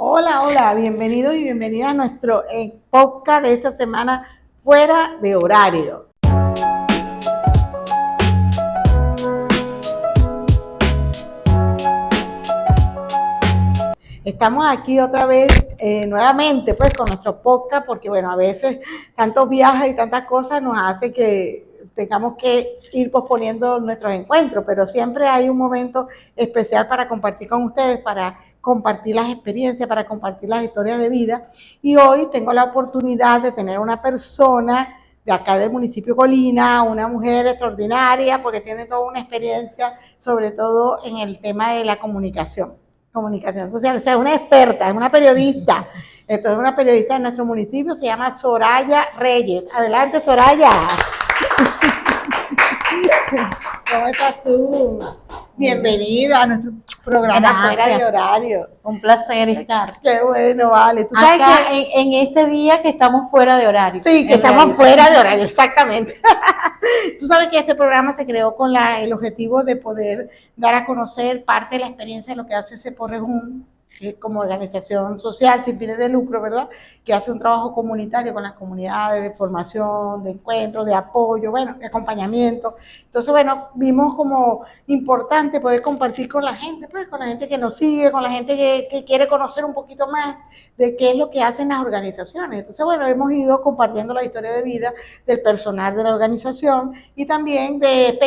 Hola, hola, bienvenidos y bienvenidas a nuestro podcast de esta semana fuera de horario. Estamos aquí otra vez nuevamente pues con nuestro podcast porque bueno, a veces tantos viajes y tantas cosas nos hace que tengamos que ir posponiendo nuestros encuentros, pero siempre hay un momento especial para compartir con ustedes, para compartir las experiencias, para compartir las historias de vida. Y hoy tengo la oportunidad de tener una persona de acá del municipio Colina, una mujer extraordinaria porque tiene toda una experiencia, sobre todo en el tema de la comunicación social, o sea, es una experta, es una periodista. Entonces, una periodista de nuestro municipio se llama Soraya Reyes. Adelante, Soraya. ¿Cómo estás tú? Bienvenida a nuestro programa Fuera de Horario. Un placer estar. Qué bueno, vale. ¿Tú sabes acá que en este día que estamos fuera de horario. Sí, que estamos fuera de horario, exactamente. Tú sabes que este programa se creó con el objetivo de poder dar a conocer parte de la experiencia de lo que hace Ceporrejún como organización social sin fines de lucro, ¿verdad? Que hace un trabajo comunitario con las comunidades de formación, de encuentros, de apoyo, bueno, de acompañamiento. Entonces, bueno, vimos como importante poder compartir con la gente, pues, con la gente que nos sigue, con la gente que quiere conocer un poquito más de qué es lo que hacen las organizaciones. Entonces, bueno, hemos ido compartiendo la historia de vida del personal de la organización y también de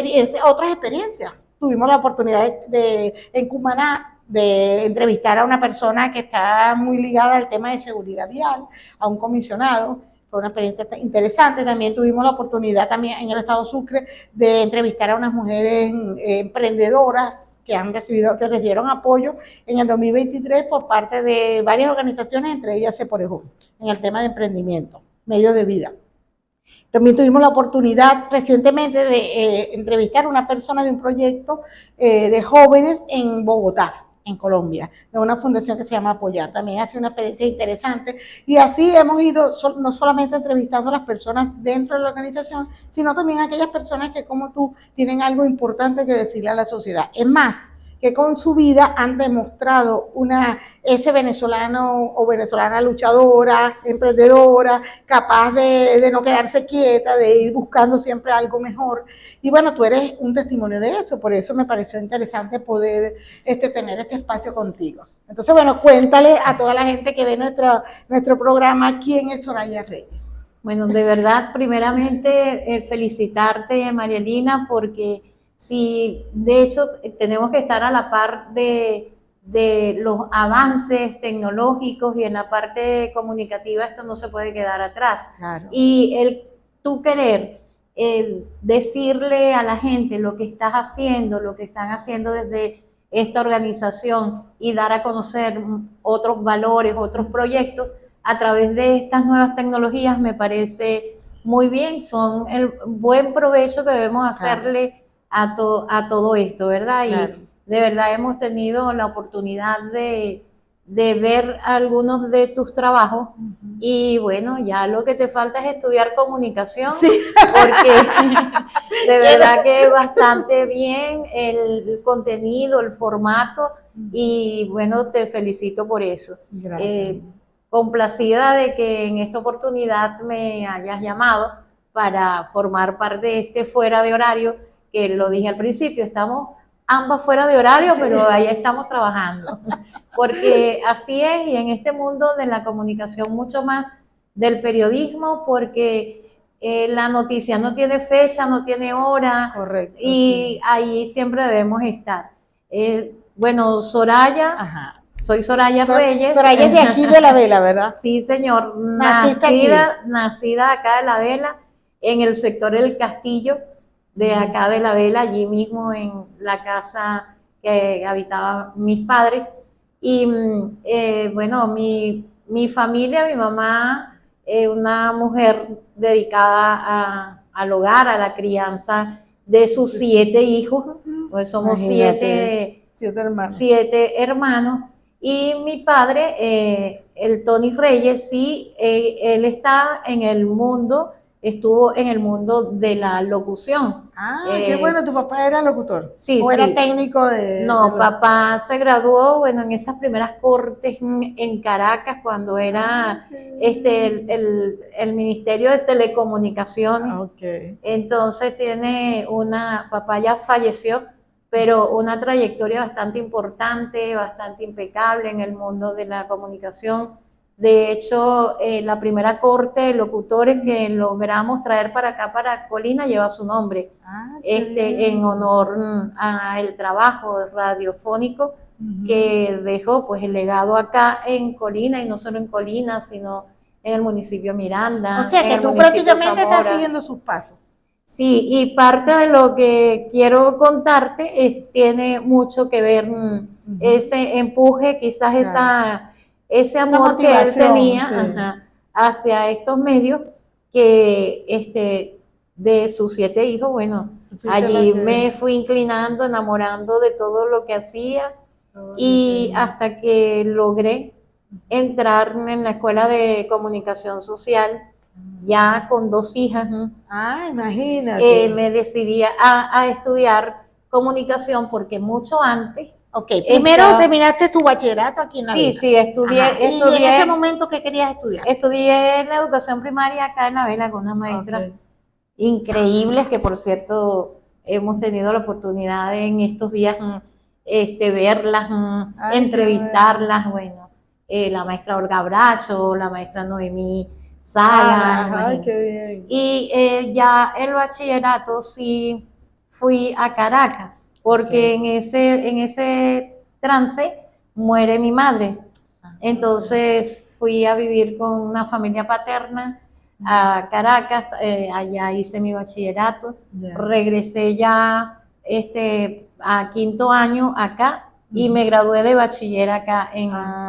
otras experiencias. Tuvimos la oportunidad en Cumaná de entrevistar a una persona que está muy ligada al tema de seguridad vial, a un comisionado. Fue una experiencia interesante. También tuvimos la oportunidad también en el estado Sucre de entrevistar a unas mujeres emprendedoras que recibieron apoyo en el 2023 por parte de varias organizaciones, entre ellas Ceporejún, en el tema de emprendimiento, medios de vida. También tuvimos la oportunidad recientemente de entrevistar a una persona de un proyecto de jóvenes en Bogotá, en Colombia, de una fundación que se llama Apoyar. También hace una experiencia interesante y así hemos ido no solamente entrevistando a las personas dentro de la organización, sino también a aquellas personas que como tú tienen algo importante que decirle a la sociedad. Es más, que con su vida han demostrado ese venezolano o venezolana luchadora, emprendedora, capaz de no quedarse quieta, de ir buscando siempre algo mejor. Y bueno, tú eres un testimonio de eso, por eso me pareció interesante poder tener este espacio contigo. Entonces, bueno, cuéntale a toda la gente que ve nuestro programa quién es Soraya Reyes. Bueno, de verdad, primeramente felicitarte, Marielina, porque sí, de hecho, tenemos que estar a la par de los avances tecnológicos y en la parte comunicativa esto no se puede quedar atrás. Claro. Y tú querer decirle a la gente lo que estás haciendo, lo que están haciendo desde esta organización y dar a conocer otros valores, otros proyectos a través de estas nuevas tecnologías me parece muy bien, son el buen provecho que debemos hacerle a todo esto, ¿verdad? Claro. Y de verdad hemos tenido la oportunidad de ver algunos de tus trabajos y bueno, ya lo que te falta es estudiar comunicación, sí. Porque de verdad que es bastante bien el contenido, el formato y bueno, te felicito por eso. Gracias. Complacida de que en esta oportunidad me hayas llamado para formar parte de este fuera de horario, que lo dije al principio, estamos ambas fuera de horario, sí. Pero ahí estamos trabajando, porque así es, y en este mundo de la comunicación mucho más del periodismo, porque la noticia no tiene fecha, no tiene hora. Correcto. Y sí. Ahí siempre debemos estar. Bueno, Soraya. Ajá. Soy Soraya Reyes. Soraya es de aquí de La Vela, ¿verdad? Sí, señor. Nacida acá de La Vela, en el sector El Castillo, de acá de La Vela, allí mismo en la casa que habitaban mis padres. Y bueno, mi familia, mi mamá, una mujer dedicada al hogar, a la crianza de sus 7 hijos, pues somos 7 hermanos. Y mi padre, el Tony Reyes, sí, él está en el mundo estuvo en el mundo de la locución. Qué bueno, ¿tu papá era locutor? Sí, ¿O sí. era técnico de...? No, papá se graduó, bueno, en esas primeras cortes en Caracas, cuando era el Ministerio de Telecomunicaciones. Okay. Entonces papá ya falleció, pero una trayectoria bastante importante, bastante impecable en el mundo de la comunicación. De hecho, la primera corte de locutores que logramos traer para acá, para Colina, lleva su nombre, en honor al trabajo radiofónico que dejó, pues, el legado acá en Colina, y no solo en Colina, sino en el municipio Miranda. O sea, que tú prácticamente estás siguiendo sus pasos. Sí, y parte de lo que quiero contarte tiene mucho que ver ese empuje, quizás ese amor que él tenía hacia estos medios, que de sus 7 hijos, bueno, allí me fui inclinando, enamorando de todo lo que hacía, y hasta que logré entrar en la Escuela de Comunicación Social, ya con 2 hijas. Imagínate. Me decidí a estudiar comunicación, porque mucho antes. Primero terminaste tu bachillerato aquí en La Vela. Sí, estudié. ¿Y en ese momento qué querías estudiar? Estudié la educación primaria acá en La Vela con unas maestras increíbles, que por cierto hemos tenido la oportunidad en estos días verlas, entrevistarlas. Bueno, la maestra Olga Bracho, la maestra Noemí Sala. Qué bien. Y ya el bachillerato sí fui a Caracas, porque en ese trance muere mi madre. Entonces fui a vivir con una familia paterna a Caracas, allá hice mi bachillerato, regresé ya a 5º año acá, y me gradué de bachiller acá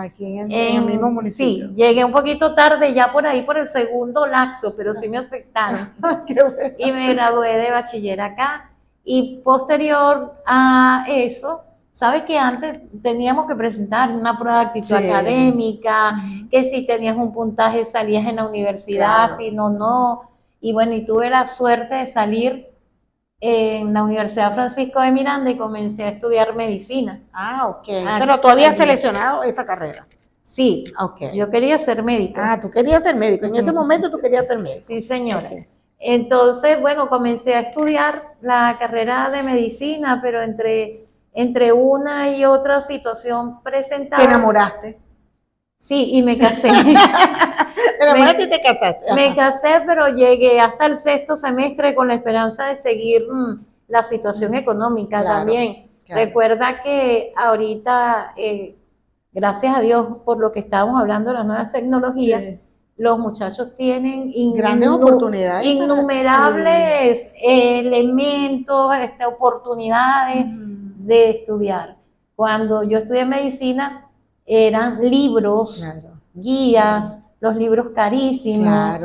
aquí en el mismo municipio. Sí, llegué un poquito tarde, ya por ahí por el segundo lapso, pero sí me aceptaron. Qué bueno. Y me gradué de bachiller acá, y posterior a eso, sabes que antes teníamos que presentar una prueba de actitud académica, que si tenías un puntaje salías en la universidad, si no. Y bueno, y tuve la suerte de salir en la Universidad Francisco de Miranda, y comencé a estudiar medicina. Pero tú habías seleccionado esa carrera. Sí, yo quería ser médico. Tú querías ser médico. En ese momento tú querías ser médico. Sí, señora. Entonces, bueno, comencé a estudiar la carrera de medicina, pero entre una y otra situación presentada. ¿Te enamoraste? Sí, y me casé. ¿Te enamoraste y te casaste? Me casé, pero llegué hasta el 6º semestre con la esperanza de seguir la situación económica también. Recuerda que ahorita, gracias a Dios por lo que estábamos hablando de las nuevas tecnologías, los muchachos tienen grandes oportunidades, innumerables elementos, oportunidades de estudiar. Cuando yo estudié medicina, eran libros, guías, los libros carísimos,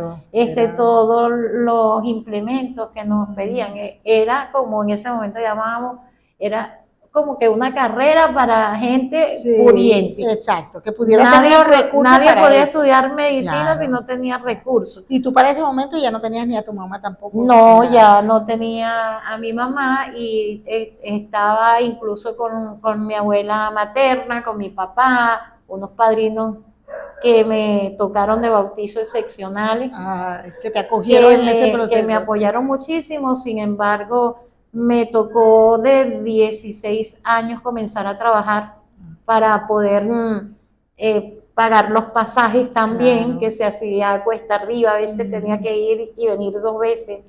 todos los implementos que nos pedían. Era como en ese momento llamábamos, era como que una carrera para gente pudiente. Exacto, que pudiera tener los recursos. Nadie podía estudiar medicina si no tenía recursos. ¿Y tú para ese momento ya no tenías ni a tu mamá tampoco? No, ya no tenía a mi mamá, y estaba incluso con mi abuela materna, con mi papá, unos padrinos que me tocaron de bautizo excepcionales. Que te acogieron en ese proceso. Que me apoyaron muchísimo. Sin embargo, me tocó de 16 años comenzar a trabajar para poder pagar los pasajes también, que se hacía cuesta arriba, a veces tenía que ir y venir 2 veces.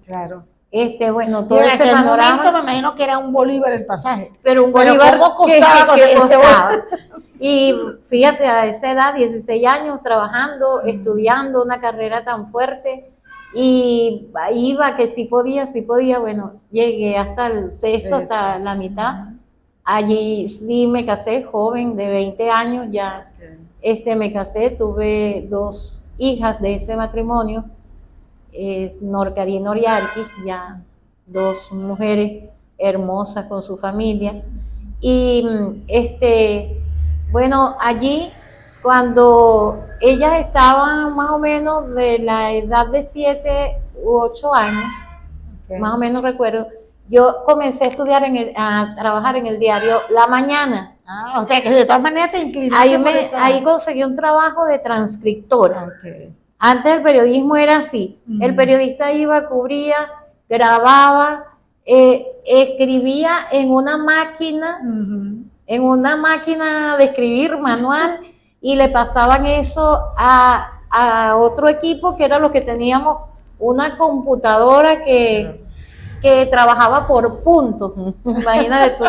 Bueno, todo ese panorama. Momento me imagino que era un bolívar el pasaje. Pero un bolívar ¿cómo costaba que costaba? Y fíjate, a esa edad, 16 años, trabajando, estudiando una carrera tan fuerte, y iba que sí podía, bueno, llegué hasta el 6º, hasta la mitad. Allí sí me casé joven, de 20 años ya. Me casé, tuve 2 hijas de ese matrimonio, Norcari y Noriarquis, ya 2 mujeres hermosas con su familia. Y bueno, allí, cuando ellas estaban más o menos de la edad de 7 u 8 años, Ok. más o menos recuerdo, yo comencé a estudiar a trabajar en el diario La Mañana. Ah, o sea que de todas maneras te inclinaste por esa. Ahí conseguí un trabajo de transcriptora. Ok. Antes el periodismo era así, el periodista iba, cubría, grababa, escribía en una máquina de escribir manual, y le pasaban eso a otro equipo que era lo que teníamos, una computadora que trabajaba por puntos, imagínate tú.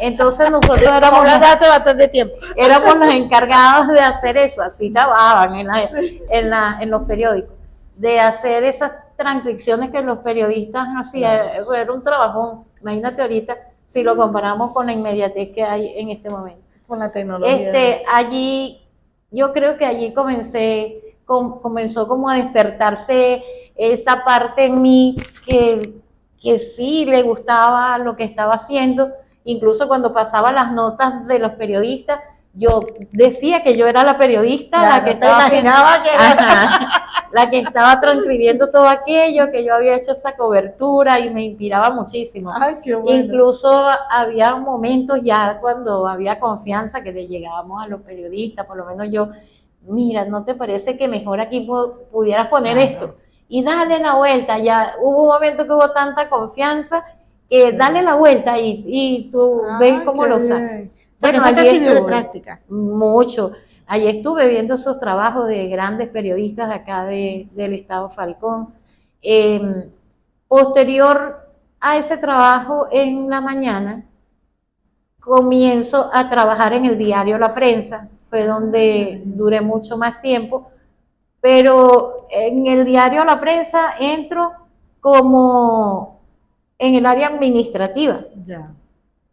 Entonces nosotros éramos hace bastante tiempo. Éramos los encargados de hacer eso, así trabajaban en los periódicos, de hacer esas transcripciones que los periodistas hacían. Claro. Eso era un trabajo, imagínate ahorita, si lo comparamos con la inmediatez que hay en este momento. Con la tecnología. Allí, yo creo que allí comenzó como a despertarse esa parte en mí que sí le gustaba lo que estaba haciendo. Incluso cuando pasaba las notas de los periodistas, yo decía que yo era la periodista, claro, la que estaba la que estaba transcribiendo todo aquello, que yo había hecho esa cobertura, y me inspiraba muchísimo. Ay, qué bueno. Incluso había momentos ya cuando había confianza que le llegábamos a los periodistas, por lo menos yo, mira, ¿no te parece que mejor aquí pudieras poner esto? Y dale la vuelta. Ya hubo un momento que hubo tanta confianza que dale la vuelta y tú ves cómo lo sacas. Bueno, eso te sirvió de práctica. Mucho. Allí estuve viendo esos trabajos de grandes periodistas de acá del estado Falcón. Posterior a ese trabajo en La Mañana, comienzo a trabajar en el diario La Prensa. Fue donde duré mucho más tiempo. Pero en el diario La Prensa entro como en el área administrativa. Ya.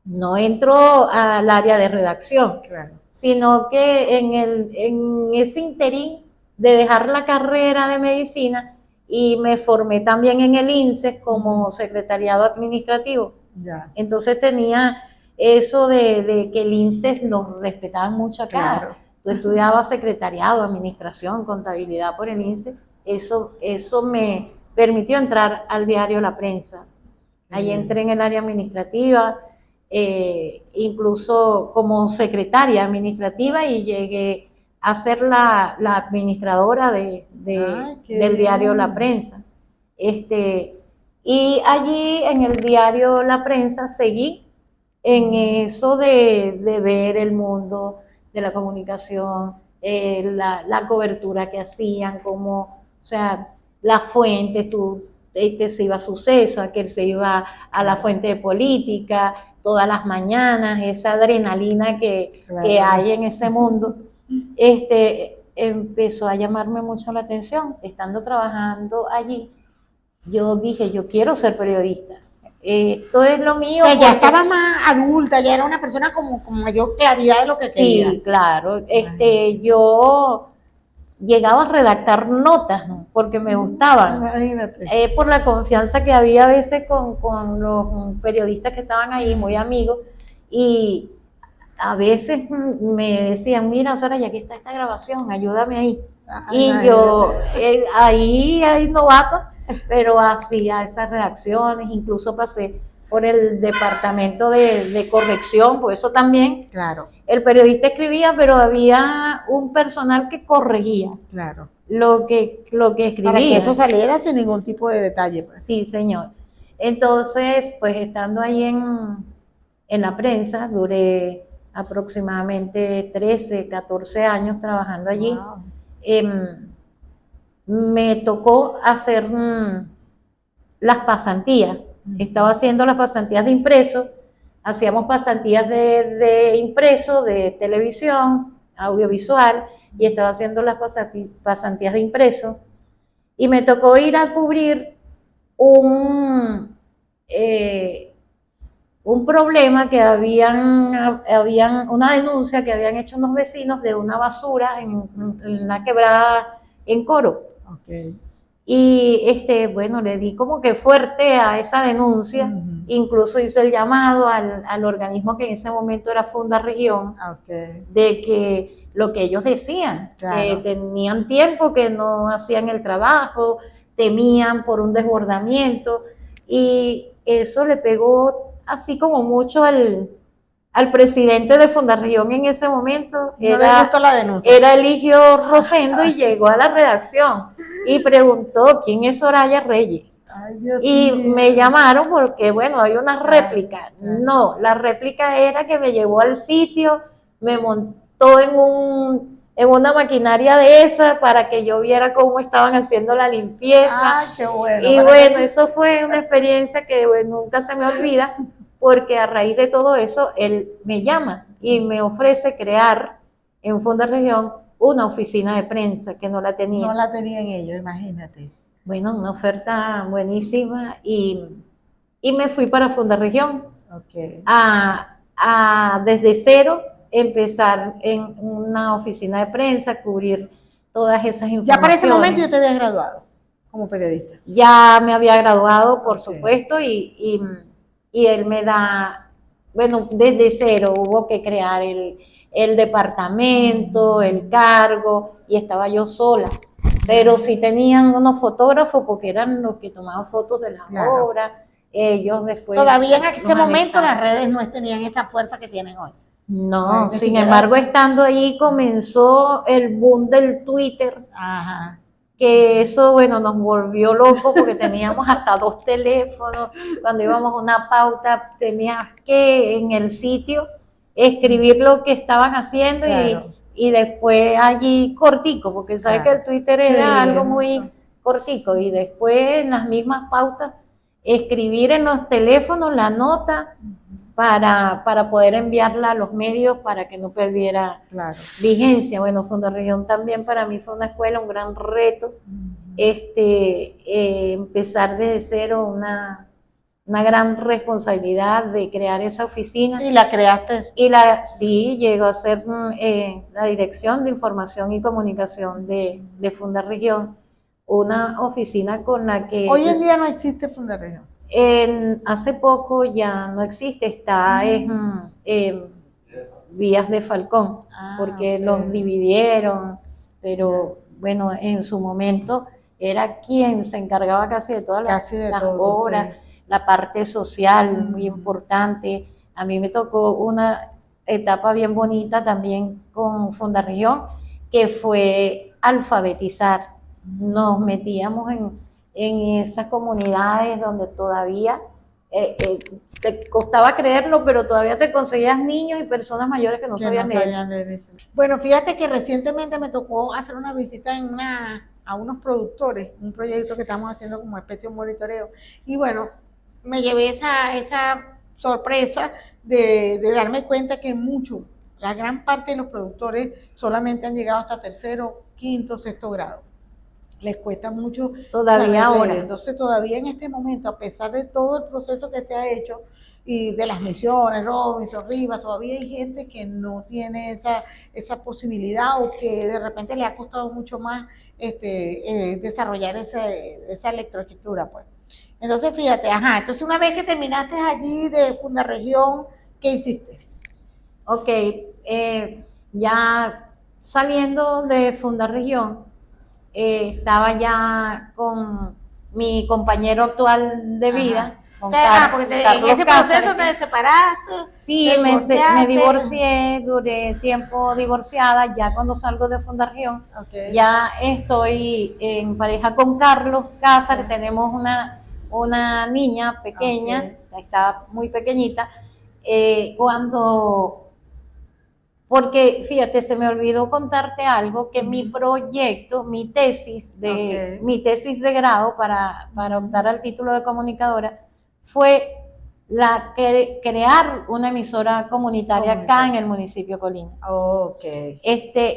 No entro al área de redacción, claro, sino que en ese interín de dejar la carrera de medicina, y me formé también en el INSEE como secretariado administrativo. Ya. Entonces tenía eso de que el INSEE lo respetaban mucho acá. Claro. Tú estudiabas secretariado, administración, contabilidad por el INSEE. Eso me permitió entrar al diario La Prensa. Ahí entré en el área administrativa, incluso como secretaria administrativa, y llegué a ser la administradora del diario La Prensa. Y allí en el diario La Prensa seguí en eso de ver el mundo de la comunicación, la cobertura que hacían, como, o sea, las fuentes, este se iba a Suceso, aquel se iba a la fuente de política, todas las mañanas, esa adrenalina que hay en ese mundo, empezó a llamarme mucho la atención. Estando trabajando allí, yo dije, yo quiero ser periodista. Esto es lo mío. O sea, ya estaba más adulta, ya era una persona con mayor claridad de lo que quería. Sí, claro. Yo llegaba a redactar notas, ¿no? Porque me gustaban. Imagínate. Por la confianza que había a veces con los periodistas que estaban ahí, muy amigos, y a veces me decían, mira, Sara, ya que está esta grabación, ayúdame ahí. Y yo, ahí hay novatos, pero hacía esas redacciones, incluso pasé por el departamento de corrección, por eso también. Claro. El periodista escribía, pero había un personal que corregía. Claro. Lo que escribía. Para que eso saliera sin ningún tipo de detalle. Pues. Sí, señor. Entonces, pues estando ahí en La Prensa, duré aproximadamente 13, 14 años trabajando allí. Wow. Me tocó hacer las pasantías. Estaba haciendo las pasantías de impreso, hacíamos pasantías de impreso, de televisión, audiovisual, y estaba haciendo las pasantías de impreso, y me tocó ir a cubrir un problema que habían una denuncia que habían hecho unos vecinos de una basura en la quebrada en Coro. Okay. Y bueno, le di como que fuerte a esa denuncia. Incluso hice el llamado al organismo que en ese momento era Funda Región, de que lo que ellos decían, que tenían tiempo que no hacían el trabajo, temían por un desbordamiento, y eso le pegó así como mucho al presidente de Fundaregión en ese momento. No le gustó la denuncia. Era Eligio Rosendo, y llegó a la redacción y preguntó quién es Soraya Reyes. Ay, Dios Y mío. me llamaron porque, bueno, hay una réplica. Claro. No, la réplica era que me llevó al sitio, me montó en una maquinaria de esa para que yo viera cómo estaban haciendo la limpieza. Ay, qué bueno. Y bueno, eso fue una experiencia que bueno, nunca se me olvida, porque a raíz de todo eso, él me llama y me ofrece crear en Fundaregión una oficina de prensa que no la tenía. No la tenían ellos, imagínate. Bueno, una oferta buenísima, y me fui para Fundaregión Okay. Desde cero empezar en una oficina de prensa, cubrir todas esas informaciones. Ya para ese momento yo te había graduado como periodista. Ya me había graduado, por supuesto, y él me da, bueno, desde cero hubo que crear el departamento, el cargo, y estaba yo sola. Pero sí tenían unos fotógrafos, porque eran los que tomaban fotos de la obra. Ellos después... Todavía en ese momento las redes no tenían esa fuerza que tienen hoy. No, sin embargo, estando allí comenzó el boom del Twitter. Ajá. Que eso, bueno, nos volvió locos, porque teníamos hasta 2 teléfonos. Cuando íbamos a una pauta, tenías que en el sitio escribir lo que estaban haciendo, claro. y después allí cortico, porque sabes que el Twitter era algo muy cortico, y después en las mismas pautas escribir en los teléfonos la nota para poder enviarla a los medios para que no perdiera vigencia. Bueno, Fundaregión también para mí fue una escuela, un gran reto, empezar desde cero, una gran responsabilidad de crear esa oficina. ¿Y la creaste? Sí, llegó a ser la Dirección de Información y Comunicación de Fundaregión, una oficina con la que... Hoy en día no existe Fundaregión. Hace poco ya no existe, está en Vías de Falcón, porque los dividieron, pero bueno, en su momento era quien se encargaba casi de todas las obras, la parte social muy importante. A mí me tocó una etapa bien bonita también con Fundaregión, que fue alfabetizar. Nos metíamos en esas comunidades donde todavía te costaba creerlo, pero todavía te conseguías niños y personas mayores que no sabían leer. Bueno, fíjate que recientemente me tocó hacer una visita a unos productores, un proyecto que estamos haciendo como especie de monitoreo, y bueno, me llevé esa sorpresa de darme cuenta que la gran parte de los productores solamente han llegado hasta 3º, 5º, 6º grado. Les cuesta mucho todavía ahora. Entonces todavía en este momento, a pesar de todo el proceso que se ha hecho y de las misiones, Robinson, Rivas, todavía hay gente que no tiene esa posibilidad, o que de repente le ha costado mucho más desarrollar esa lectoescritura, pues. Entonces fíjate, entonces una vez que terminaste allí de Fundaregión, ¿qué hiciste? Ok, ya saliendo de Fundaregión, estaba ya con mi compañero actual de vida. Porque en ese proceso te separaste. Sí, me divorcié, duré tiempo divorciada. Ya cuando salgo de Fundaregión, ya estoy en pareja con Carlos Cáceres. Tenemos una niña pequeña, está muy pequeñita. Porque fíjate, se me olvidó contarte algo, que mi proyecto, mi tesis de grado para optar al título de comunicadora fue crear una emisora comunitaria acá en el municipio de Colina.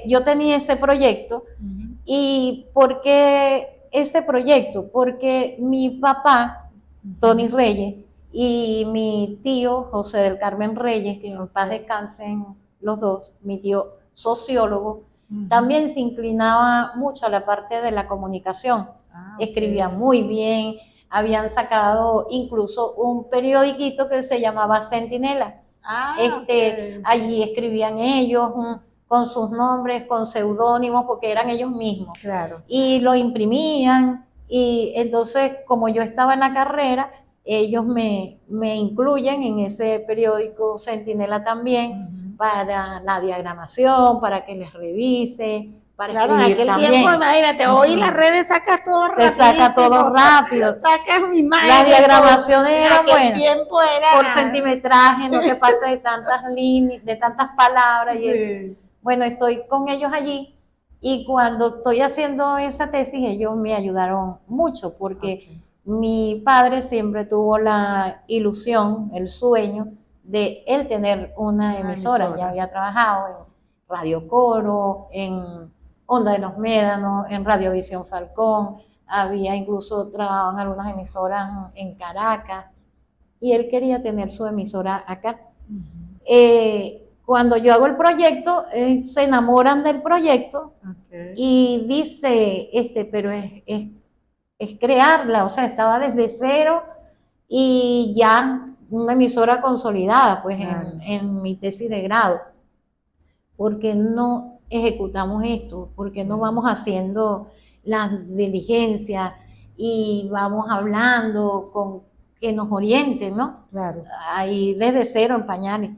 Yo tenía ese proyecto. ¿Y por qué ese proyecto? Porque mi papá, Tony Reyes, y mi tío José del Carmen Reyes, que en paz descansen los dos, mi tío sociólogo, también se inclinaba mucho a la parte de la comunicación. Escribía muy bien, habían sacado incluso un periodiquito que se llamaba Centinela. Allí escribían ellos con sus nombres, con seudónimos, porque eran ellos mismos. Y lo imprimían, Y entonces, como yo estaba en la carrera, ellos me incluyen en ese periódico Centinela también para la diagramación, para que les revise, para Claro, en escribir aquel también. tiempo, imagínate, hoy las redes sacas todo Te saca todo rapidísimo. rápido. Sacas imágenes. Las diagramaciones eran En aquel buenas. tiempo era Por centimetraje, no te pases de tantas líneas, de tantas palabras y eso. sí. Bueno, estoy con ellos allí y cuando estoy haciendo esa tesis, ellos me ayudaron mucho porque mi padre siempre tuvo la ilusión, el sueño de él tener una emisora. Ya había trabajado en Radio Coro, en Onda de los Médanos, en Radiovisión Falcón, había incluso trabajado en algunas emisoras en Caracas y él quería tener su emisora acá. Cuando yo hago el proyecto, se enamoran del proyecto y dice, pero es crearla, o sea, estaba desde cero y ya una emisora consolidada, pues en mi tesis de grado. ¿Por qué no ejecutamos esto? ¿Por qué no vamos haciendo las diligencias y vamos hablando con que nos orienten, ¿no? Claro. Ahí desde cero en pañales.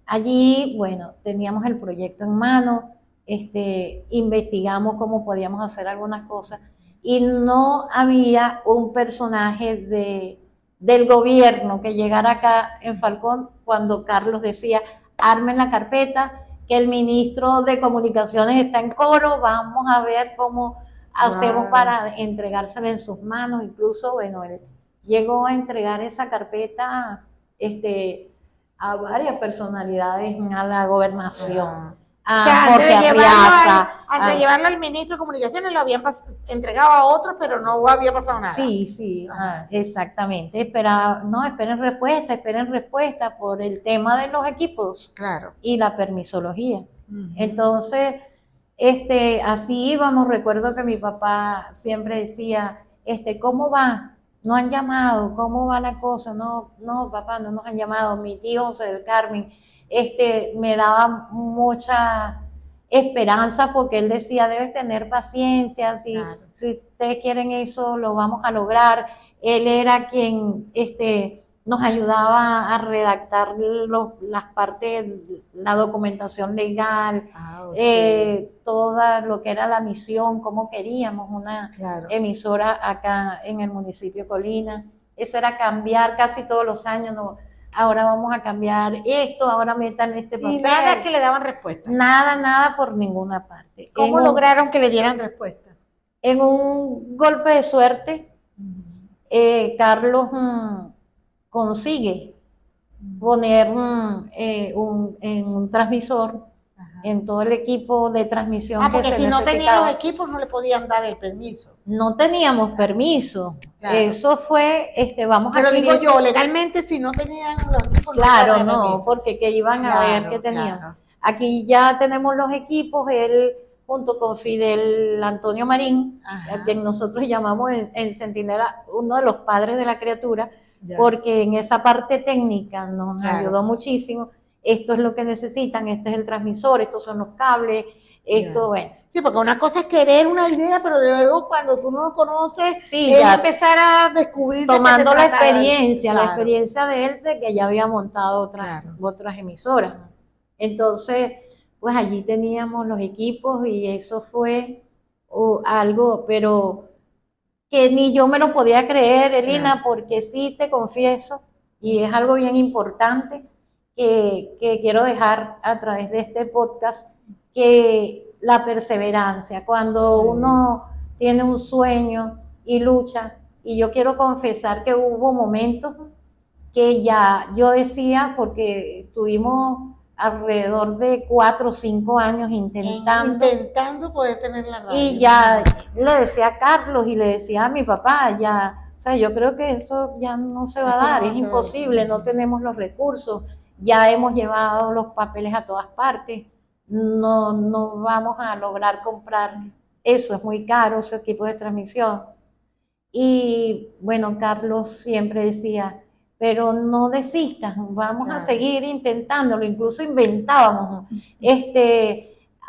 Allí, bueno, teníamos el proyecto en mano, investigamos cómo podíamos hacer algunas cosas y no había un personaje del gobierno que llegara acá en Falcón cuando Carlos decía, armen la carpeta, que el ministro de Comunicaciones está en Coro, vamos a ver cómo hacemos para entregársela en sus manos. Incluso, bueno, él llegó a entregar esa carpeta a varias personalidades a la gobernación. O sea, Jorge Arriaza. Antes de llevarlo al ministro de Comunicaciones lo habían entregado a otros, pero no había pasado nada. Sí, exactamente. Esperen respuesta por el tema de los equipos. Claro. Y la permisología. Entonces, así íbamos. Recuerdo que mi papá siempre decía, ¿cómo va? No han llamado, ¿cómo va la cosa? No, papá, no nos han llamado. Mi tío José del Carmen, me daba mucha esperanza porque él decía, debes tener paciencia, si ustedes quieren eso, lo vamos a lograr. Él era quien, nos ayudaba a redactar las partes, la documentación legal, toda lo que era la misión, cómo queríamos una emisora acá en el municipio de Colina. Eso era cambiar casi todos los años, ¿no? Ahora vamos a cambiar esto, ahora metan este papel. Y nada que le daban respuesta. Nada por ninguna parte. ¿Cómo lograron que le dieran respuesta? En un golpe de suerte, Carlos consigue poner en un transmisor en todo el equipo de transmisión que se necesitaba. Porque si no tenían los equipos no le podían dar el permiso. No teníamos permiso. Claro. Eso fue, vamos Pero a digo yo, legalmente si no tenían los equipos. Claro, no, porque que iban a ver qué tenían. Claro. Aquí ya tenemos los equipos, él junto con Fidel Antonio Marín, a quien nosotros llamamos en Centinela uno de los padres de la criatura, porque en esa parte técnica nos ayudó muchísimo. Esto es lo que necesitan, este es el transmisor, estos son los cables, esto, bueno. Sí, porque una cosa es querer una idea, pero luego cuando tú no lo conoces, ya empezar a descubrir. Tomando la experiencia de él, de que ya había montado otras emisoras. Entonces, pues allí teníamos los equipos y eso fue algo, pero que ni yo me lo podía creer, Elina, porque sí te confieso, y es algo bien importante, que quiero dejar a través de este podcast, que la perseverancia, cuando uno tiene un sueño y lucha, y yo quiero confesar que hubo momentos que ya yo decía, porque tuvimos alrededor de 4 o 5 años intentando poder tener la radio. Y ya le decía a Carlos y le decía a mi papá, o sea, yo creo que eso ya no se va a dar, es imposible, no tenemos los recursos, ya hemos llevado los papeles a todas partes, no vamos a lograr comprar eso, es muy caro, ese equipo de transmisión. Y bueno, Carlos siempre decía, pero no desistas, vamos a seguir intentándolo, incluso inventábamos,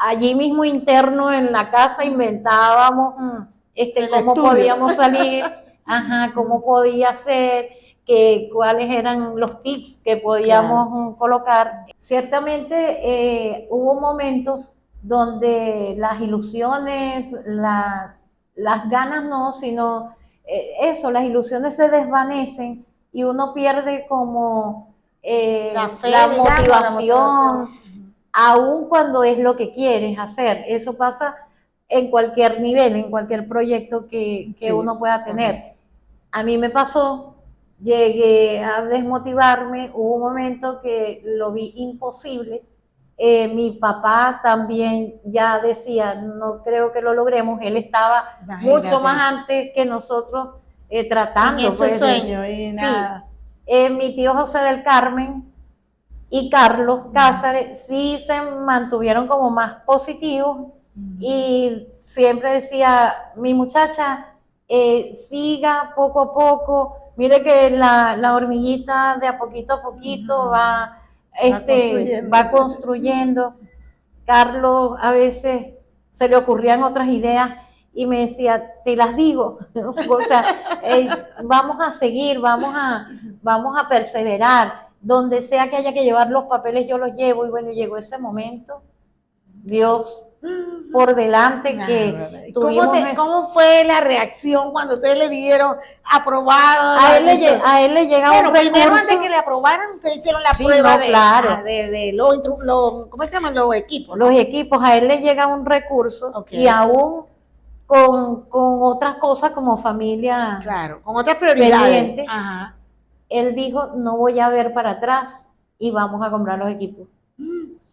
allí mismo interno en la casa inventábamos El cómo estudio. podíamos salir, ajá, cómo podía ser, cuáles eran los tips que podíamos colocar. Ciertamente hubo momentos donde las ilusiones, las ganas no, sino eso, las ilusiones se desvanecen y uno pierde como La fe, la digamos, motivación, aun cuando es lo que quieres hacer. Eso pasa en cualquier nivel, en cualquier proyecto que Sí, uno pueda tener. A mí me pasó, llegué a desmotivarme, hubo un momento que lo vi imposible. Mi papá también ya decía, no creo que lo logremos, él estaba mucho más antes que nosotros tratando. En ese sueño y sí, nada. Mi tío José del Carmen y Carlos Cázares sí se mantuvieron como más positivos y siempre decía, mi muchacha, siga poco a poco, mire que la hormiguita de a poquito va construyendo. Carlos a veces se le ocurrían otras ideas y me decía, te las digo, o sea, vamos a seguir, vamos a perseverar, donde sea que haya que llevar los papeles yo los llevo. Y bueno, llegó ese momento, Dios por delante, que tuvimos... ¿Cómo fue la reacción cuando ustedes le dieron aprobado? A él le llega un recurso. Primero, antes de que le aprobaran, ustedes hicieron la prueba de ¿cómo se llaman los equipos? Los equipos, a él le llega un recurso y aún con otras cosas como familia. Claro, con otras prioridades. Pendiente, él dijo, no voy a ver para atrás y vamos a comprar los equipos.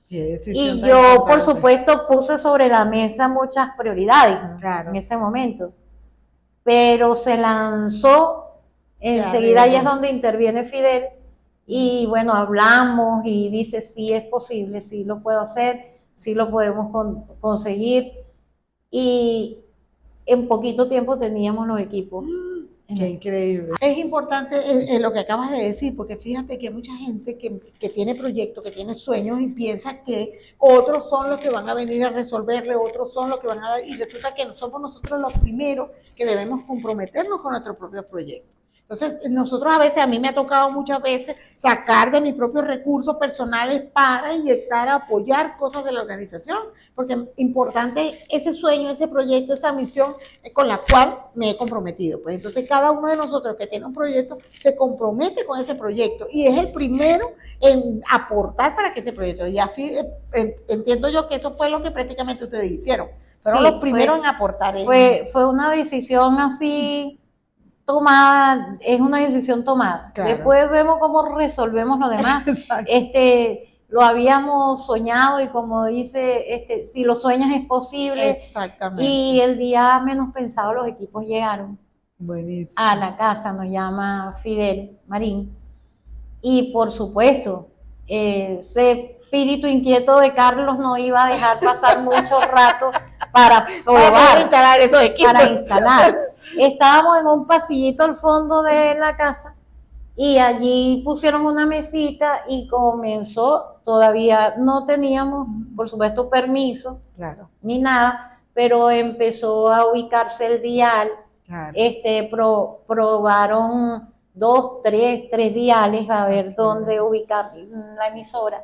Y yo, por supuesto, puse sobre la mesa muchas prioridades en ese momento, pero se lanzó enseguida, y es donde interviene Fidel, y bueno, hablamos y dice, sí es posible, sí lo puedo hacer, sí lo podemos conseguir, y en poquito tiempo teníamos los equipos. Qué increíble. Es importante lo que acabas de decir, porque fíjate que hay mucha gente que tiene proyectos, que tiene sueños y piensa que otros son los que van a venir a resolverle, otros son los que van a dar, y resulta que somos nosotros los primeros que debemos comprometernos con nuestros propios proyectos. Entonces, nosotros a veces, a mí me ha tocado muchas veces sacar de mis propios recursos personales para inyectar, apoyar cosas de la organización, porque es importante ese sueño, ese proyecto, esa misión con la cual me he comprometido. Pues entonces cada uno de nosotros que tiene un proyecto se compromete con ese proyecto y es el primero en aportar para que ese proyecto, y así entiendo yo que eso fue lo que prácticamente ustedes hicieron, fueron los primeros en aportar. Fue una decisión así tomada, es una decisión tomada. Después vemos cómo resolvemos lo demás. Lo habíamos soñado y como dice, si lo sueñas es posible. Exactamente. Y el día menos pensado los equipos llegaron. Buenísimo. A la casa, nos llama Fidel Marín. Y por supuesto, ese espíritu inquieto de Carlos no iba a dejar pasar mucho rato para probar, para instalar esos equipos. Para instalar. Estábamos en un pasillito al fondo de la casa y allí pusieron una mesita y comenzó, todavía no teníamos, por supuesto, permiso, ni nada, pero empezó a ubicarse el dial, probaron tres diales a ver dónde ubicar la emisora.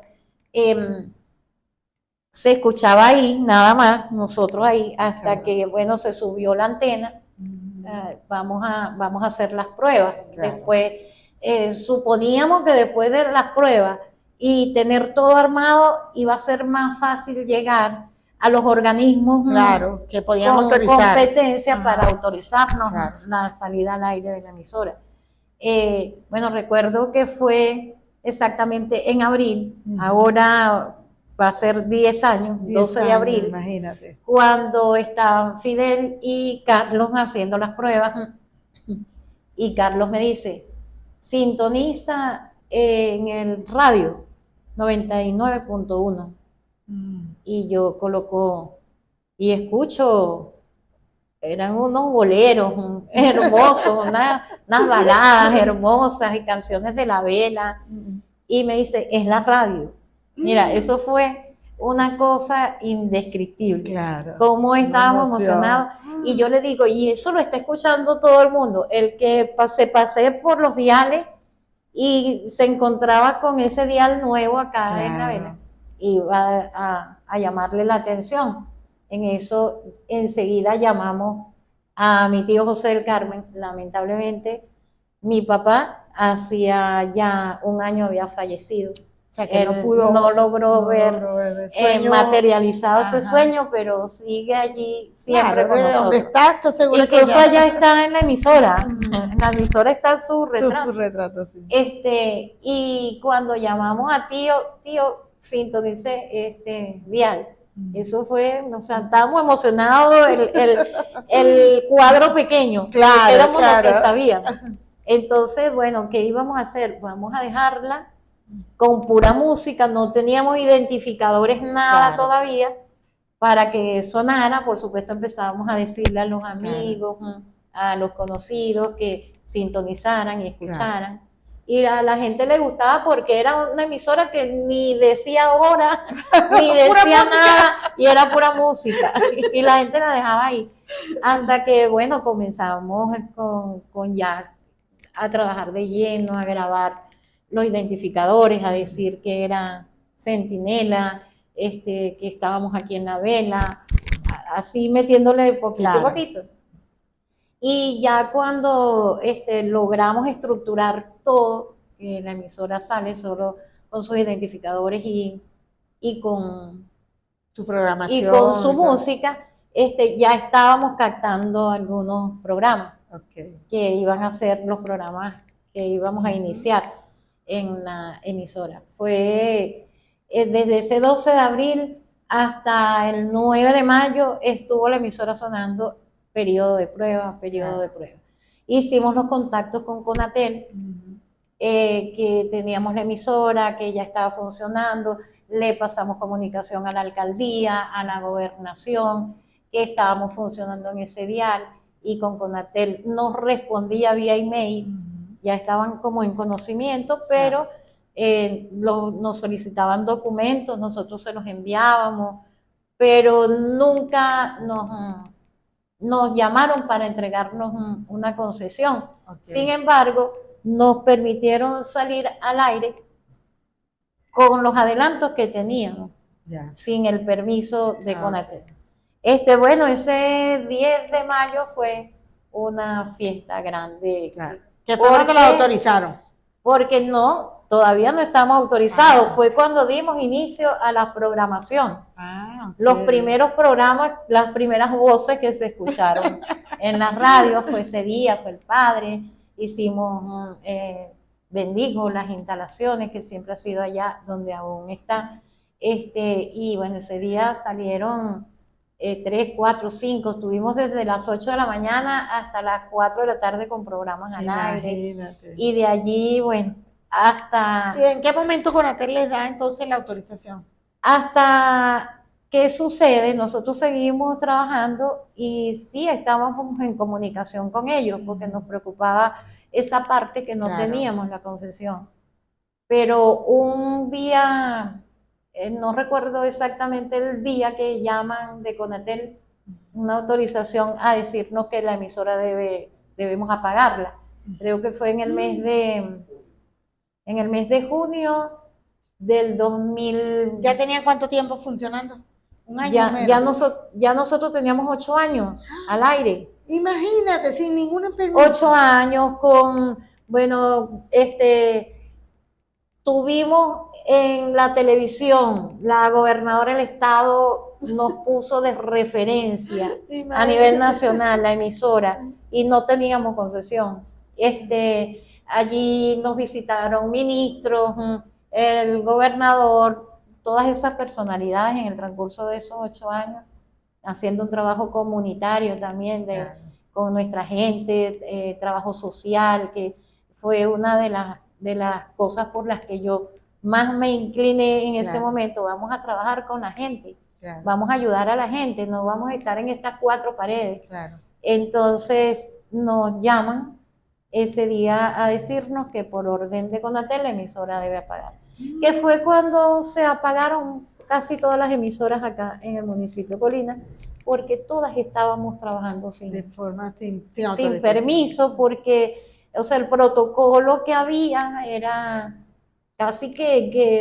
Se escuchaba ahí, nada más, nosotros ahí, hasta que, bueno, se subió la antena. Vamos a hacer las pruebas. Después, suponíamos que después de las pruebas y tener todo armado, iba a ser más fácil llegar a los organismos que podían con autorizar. Competencia para autorizarnos la salida al aire de la emisora. Bueno, recuerdo que fue exactamente en abril, ahora va a ser 10 años, 12 de abril, imagínate, cuando estaban Fidel y Carlos haciendo las pruebas, y Carlos me dice, sintoniza en el radio 99.1, y yo coloco y escucho, eran unos boleros hermosos, unas baladas hermosas y canciones de la vela, y me dice, es la radio. Mira, eso fue una cosa indescriptible. Claro. Cómo estábamos Una emoción. emocionados. Y yo le digo, y eso lo está escuchando todo el mundo. El que se pasee por los diales y se encontraba con ese dial nuevo acá en la Claro. vela, iba a llamarle la atención. En eso enseguida llamamos a mi tío José del Carmen. Lamentablemente mi papá hacía ya un año había fallecido. O sea, que Él no pudo, no logró no ver logró ver el sueño. materializado ese Ajá. sueño, pero sigue allí siempre Claro, con de donde nosotros. está, estoy segura que Incluso ya. allá está en la emisora. Ujú. En la emisora está su Su retrato. retrato, sí. Y cuando llamamos a tío, sintonice dial. Eso fue, o sea, estábamos emocionados, el cuadro pequeño, Claro, éramos claro. los que sabíamos. Entonces, bueno, ¿qué íbamos a hacer? Vamos a dejarla con pura música, no teníamos identificadores, nada Claro. todavía, para que sonara. Por supuesto empezábamos a decirle a los amigos, a los conocidos que sintonizaran y escucharan. Y a la gente le gustaba porque era una emisora que ni decía hora, ni decía nada, y era pura música. Y la gente la dejaba ahí. Hasta que, bueno, comenzamos con ya a trabajar de lleno, a grabar los identificadores, a decir que era Centinela, que estábamos aquí en la vela, así metiéndole poquito Claro. a poquito. Y ya cuando logramos estructurar todo, que la emisora sale solo con sus identificadores y con Su programación. y con su música, ya estábamos captando algunos programas que iban a ser los programas que íbamos a iniciar en la emisora. Fue desde ese 12 de abril hasta el 9 de mayo estuvo la emisora sonando periodo de prueba. Hicimos los contactos con Conatel, que teníamos la emisora, que ya estaba funcionando, le pasamos comunicación a la alcaldía, a la gobernación, que estábamos funcionando en ese dial, y con Conatel nos respondía vía email, ya estaban como en conocimiento, pero nos solicitaban documentos, nosotros se los enviábamos, pero nunca nos llamaron para entregarnos una concesión. Sin embargo, nos permitieron salir al aire con los adelantos que teníamos, sin el permiso de Conatel. Bueno, ese 10 de mayo fue una fiesta grande. ¿Qué fue cuando la autorizaron? Porque no, todavía no estamos autorizados. Fue cuando dimos inicio a la programación. Los primeros programas, las primeras voces que se escucharon en la radio fue ese día, fue el padre. Hicimos, bendijo las instalaciones, que siempre ha sido allá donde aún está. Y bueno, ese día salieron 3, 4, 5, estuvimos desde las 8 de la mañana hasta las 4 de la tarde con programas al aire. Y de allí, bueno, hasta... ¿Y en qué momento Conatel les da entonces la autorización? Hasta... ¿Qué sucede? Nosotros seguimos trabajando y sí estábamos en comunicación con ellos porque nos preocupaba esa parte que no teníamos la concesión. Pero un día, no recuerdo exactamente el día, que llaman de Conatel una autorización a decirnos que la emisora debemos apagarla. Creo que fue en el mes de junio del 2000. ¿Ya tenían cuánto tiempo funcionando? ¿Un año? Ya nosotros teníamos 8 años al aire. Imagínate, sin ningún permiso. 8 años con, bueno, tuvimos en la televisión, la gobernadora del estado nos puso de referencia a nivel nacional la emisora, y no teníamos concesión. Allí nos visitaron ministros, el gobernador, todas esas personalidades en el transcurso de esos 8 años, haciendo un trabajo comunitario también con nuestra gente, trabajo social, que fue una de las cosas por las que yo más me incliné en ese momento. Vamos a trabajar con la gente, vamos a ayudar a la gente, no vamos a estar en estas 4 paredes. Entonces nos llaman ese día a decirnos que por orden de Conatel la emisora debe apagar. Que fue cuando se apagaron casi todas las emisoras acá en el municipio de Colina, porque todas estábamos trabajando De forma sin sin autorización. permiso, porque, o sea, el protocolo que había era casi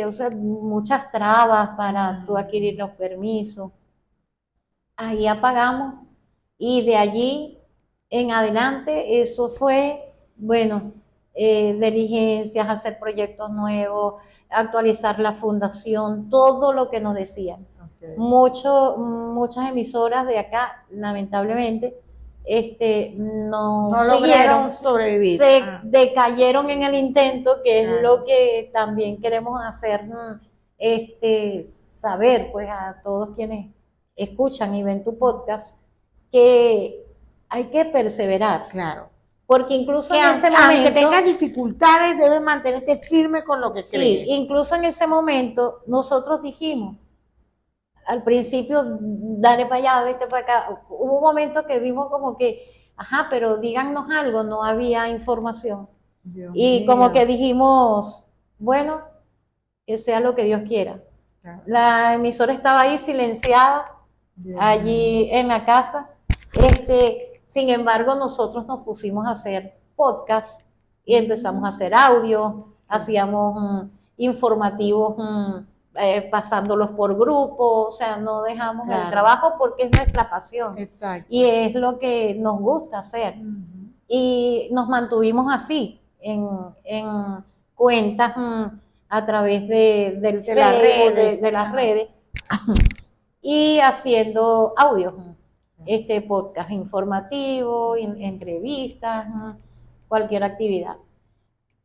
o sea, muchas trabas para tú adquirir los permisos. Ahí apagamos y de allí en adelante eso fue, bueno, diligencias, hacer proyectos nuevos, actualizar la fundación, todo lo que nos decían. Okay. Muchas emisoras de acá, lamentablemente, no lograron siguieron, sobrevivir. se decayeron en el intento, que es Claro. lo que también queremos hacer, saber pues a todos quienes escuchan y ven tu podcast, que hay que perseverar. Claro. Porque incluso Que en ese aunque momento, tengas dificultades, debes mantenerte firme con lo que sí, crees. incluso en ese momento nosotros dijimos, al principio, dale para allá, vete para acá. Hubo un momento que vimos como que, ajá, pero díganos algo, no había información. Dios Y mío. como que dijimos, bueno, que sea lo que Dios quiera. Claro. La emisora estaba ahí silenciada, Dios allí mío. en la casa. Sin embargo, nosotros nos pusimos a hacer podcast y empezamos a hacer audio, hacíamos informativos, pasándolos por grupo, o sea, no dejamos Claro. el trabajo porque es nuestra pasión. Exacto. Y es lo que nos gusta hacer. Y nos mantuvimos así, en cuentas a través del Facebook, de las redes, y haciendo audios, podcast informativo, entrevistas, cualquier actividad.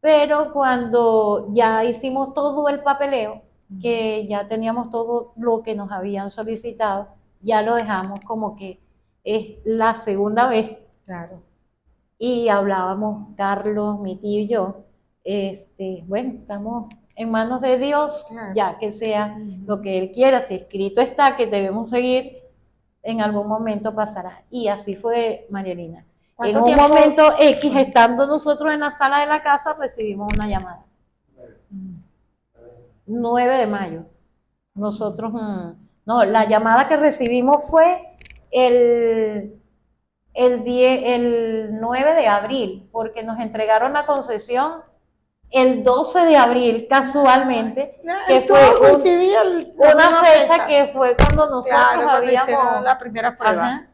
Pero cuando ya hicimos todo el papeleo, que ya teníamos todo lo que nos habían solicitado, ya lo dejamos como que es la segunda vez. Claro. Y hablábamos Carlos, mi tío y yo, bueno, estamos en manos de Dios, Claro. ya que sea lo que Él quiera, si escrito está que debemos seguir, en algún momento pasará. Y así fue Marielina. En un momento X, estando nosotros en la sala de la casa, recibimos una llamada. 9 de mayo. Nosotros, no, la llamada que recibimos fue el 9 de abril, porque nos entregaron la concesión el 12 de abril, casualmente, que fue una fecha que fue cuando nosotros habíamos la primera prueba. Ajá,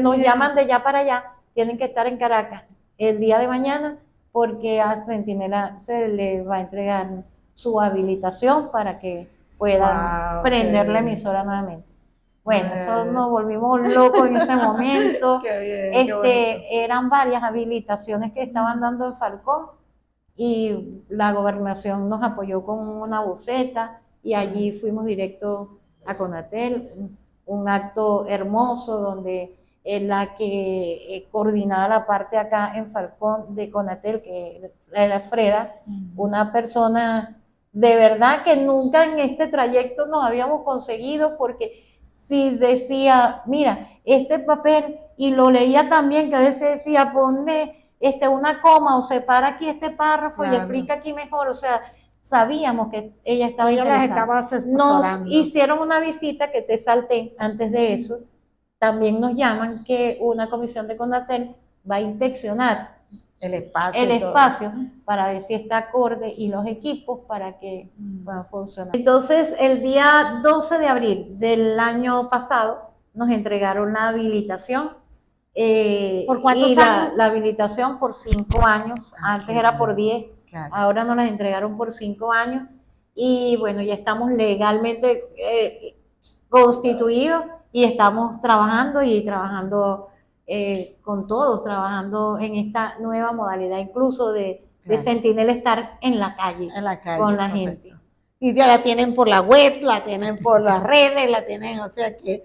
nos llaman de allá para allá, tienen que estar en Caracas el día de mañana, porque a Centinela se le va a entregar su habilitación para que puedan prender la emisora nuevamente. Bueno, eso nos volvimos locos en ese momento. Qué bien, eran varias habilitaciones que estaban dando en Falcón y la gobernación nos apoyó con una boceta y allí fuimos directo a Conatel, un acto hermoso donde la que coordinaba la parte acá en Falcón de Conatel, que era Freda, una persona de verdad que nunca en este trayecto nos habíamos conseguido, porque si decía, mira, este papel, y lo leía también, que a veces decía, ponle una coma o separa aquí este párrafo y explica aquí mejor, o sea, sabíamos que ella estaba interesada. Nos hicieron una visita que te salté antes de eso, también nos llaman que una comisión de Conatel va a inspeccionar el espacio para ver si está acorde y los equipos para que puedan funcionar. Entonces, el día 12 de abril del año pasado nos entregaron la habilitación. ¿Por cuántos años? La habilitación por 5 años, antes era por 10, claro. Ahora nos las entregaron por 5 años y bueno, ya estamos legalmente constituidos y estamos trabajando con todos, trabajando en esta nueva modalidad, incluso de Centinela estar en la calle con la gente. Y ya la tienen por la web, la tienen por las redes, la tienen, o sea que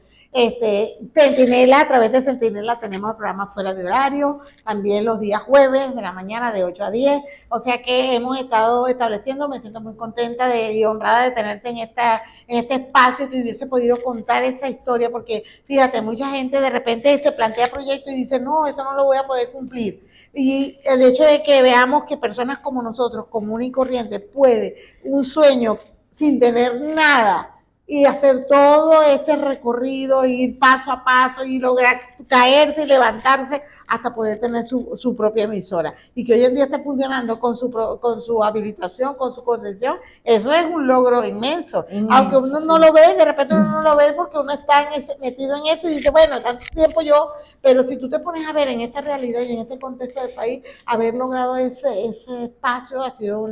Centinela, a través de Centinela tenemos programas fuera de horario, también los días jueves de la mañana de 8 a 10, o sea que hemos estado estableciendo, me siento muy contenta y honrada de tenerte en este espacio, que hubiese podido contar esa historia, porque fíjate, mucha gente de repente se plantea proyectos y dice, no, eso no lo voy a poder cumplir. Y el hecho de que veamos que personas como nosotros, común y corriente, puede un sueño sin tener nada, y hacer todo ese recorrido, ir paso a paso y lograr caerse y levantarse hasta poder tener su propia emisora. Y que hoy en día esté funcionando con su habilitación, con su concesión, eso es un logro inmenso. Aunque uno no lo ve, de repente uno no lo ve porque uno está metido en eso y dice, bueno, tanto tiempo yo, pero si tú te pones a ver en esta realidad y en este contexto del país, haber logrado ese espacio ha sido un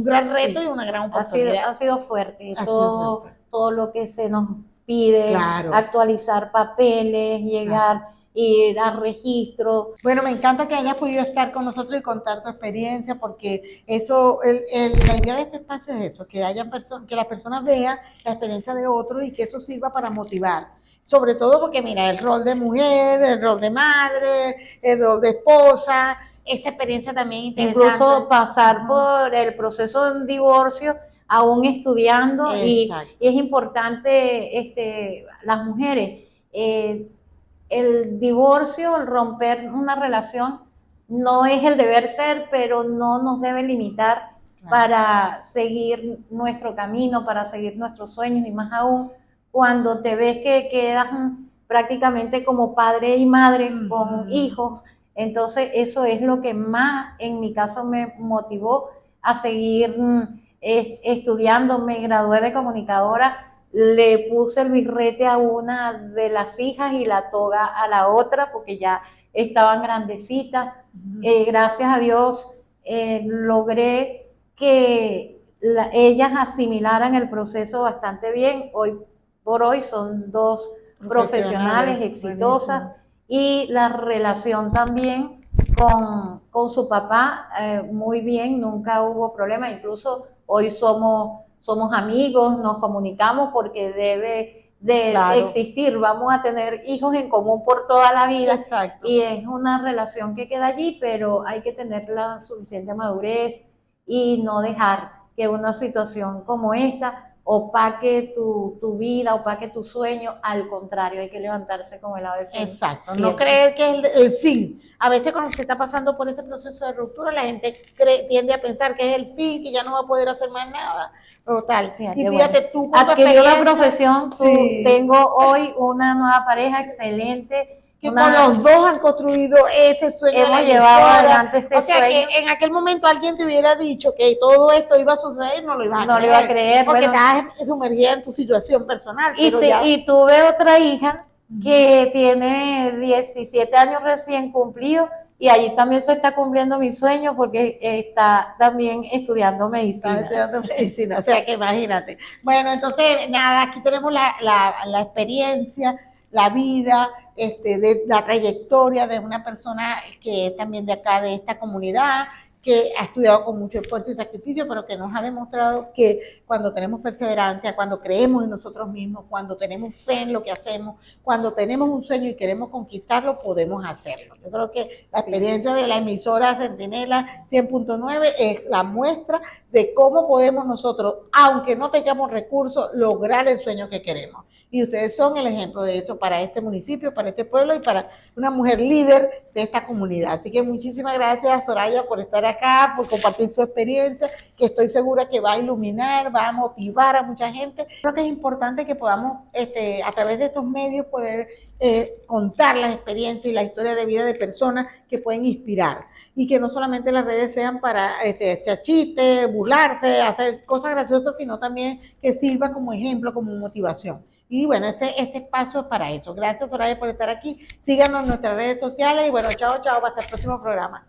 gran reto y una gran oportunidad. Ha sido fuerte. Todo lo que se nos pide, claro, actualizar papeles, llegar, ir a registro. Bueno, me encanta que hayas podido estar con nosotros y contar tu experiencia, porque eso, la idea de este espacio es eso, que que las personas vean la experiencia de otros y que eso sirva para motivar. Sobre todo porque, mira, el rol de mujer, el rol de madre, el rol de esposa, esa experiencia también interesante. Incluso pasar por el proceso de un divorcio aún estudiando y es importante las mujeres el divorcio, el romper una relación no es el deber ser, pero no nos debe limitar para seguir nuestro camino, para seguir nuestros sueños y más aún cuando te ves que quedas prácticamente como padre y madre con hijos. Entonces eso es lo que más en mi caso me motivó a seguir estudiando. Me gradué de comunicadora, le puse el birrete a una de las hijas y la toga a la otra porque ya estaban grandecitas. Gracias a Dios logré que ellas asimilaran el proceso bastante bien. Hoy por hoy son dos profesionales exitosas. Buenísimo. Y la relación también con su papá muy bien, nunca hubo problema, incluso hoy somos amigos, nos comunicamos porque debe de existir, vamos a tener hijos en común por toda la vida. Exacto. Y es una relación que queda allí, pero hay que tener la suficiente madurez y no dejar que una situación como esta opaque tu vida, opaque tu sueño. Al contrario, hay que levantarse con el ave fénix. Exacto, siempre. No creer que es el fin. A veces cuando se está pasando por ese proceso de ruptura, la gente tiende a pensar que es el fin, que ya no va a poder hacer más nada. Total. Fíjate, y fíjate tú, adquirí una profesión, tengo hoy una nueva pareja excelente. Que con los dos han construido ese sueño. Hemos llevado adelante este sueño. O sea, que en aquel momento alguien te hubiera dicho que todo esto iba a suceder, no lo ibas a creer. No lo iba a creer. Porque estabas sumergida en tu situación personal. Y tuve otra hija que tiene 17 años recién cumplidos y allí también se está cumpliendo mi sueño porque está también estudiando medicina. Está estudiando medicina, o sea que imagínate. Bueno, entonces, nada, aquí tenemos la experiencia, la vida, de la trayectoria de una persona que es también de acá, de esta comunidad, que ha estudiado con mucho esfuerzo y sacrificio, pero que nos ha demostrado que cuando tenemos perseverancia, cuando creemos en nosotros mismos, cuando tenemos fe en lo que hacemos, cuando tenemos un sueño y queremos conquistarlo, podemos hacerlo. Yo creo que la experiencia de la emisora Centinela 100.9 es la muestra de cómo podemos nosotros, aunque no tengamos recursos, lograr el sueño que queremos. Y ustedes son el ejemplo de eso para este municipio, para este pueblo y para una mujer líder de esta comunidad. Así que muchísimas gracias, Soraya, por estar acá, por compartir su experiencia, que estoy segura que va a iluminar, va a motivar a mucha gente. Creo que es importante que podamos, a través de estos medios, poder contar las experiencias y la historia de vida de personas que pueden inspirar. Y que no solamente las redes sean para hacer chistes, burlarse, hacer cosas graciosas, sino también que sirva como ejemplo, como motivación. Y bueno, este espacio es para eso. Gracias, Soraya, por estar aquí. Síganos en nuestras redes sociales y bueno, chao, chao, hasta el próximo programa.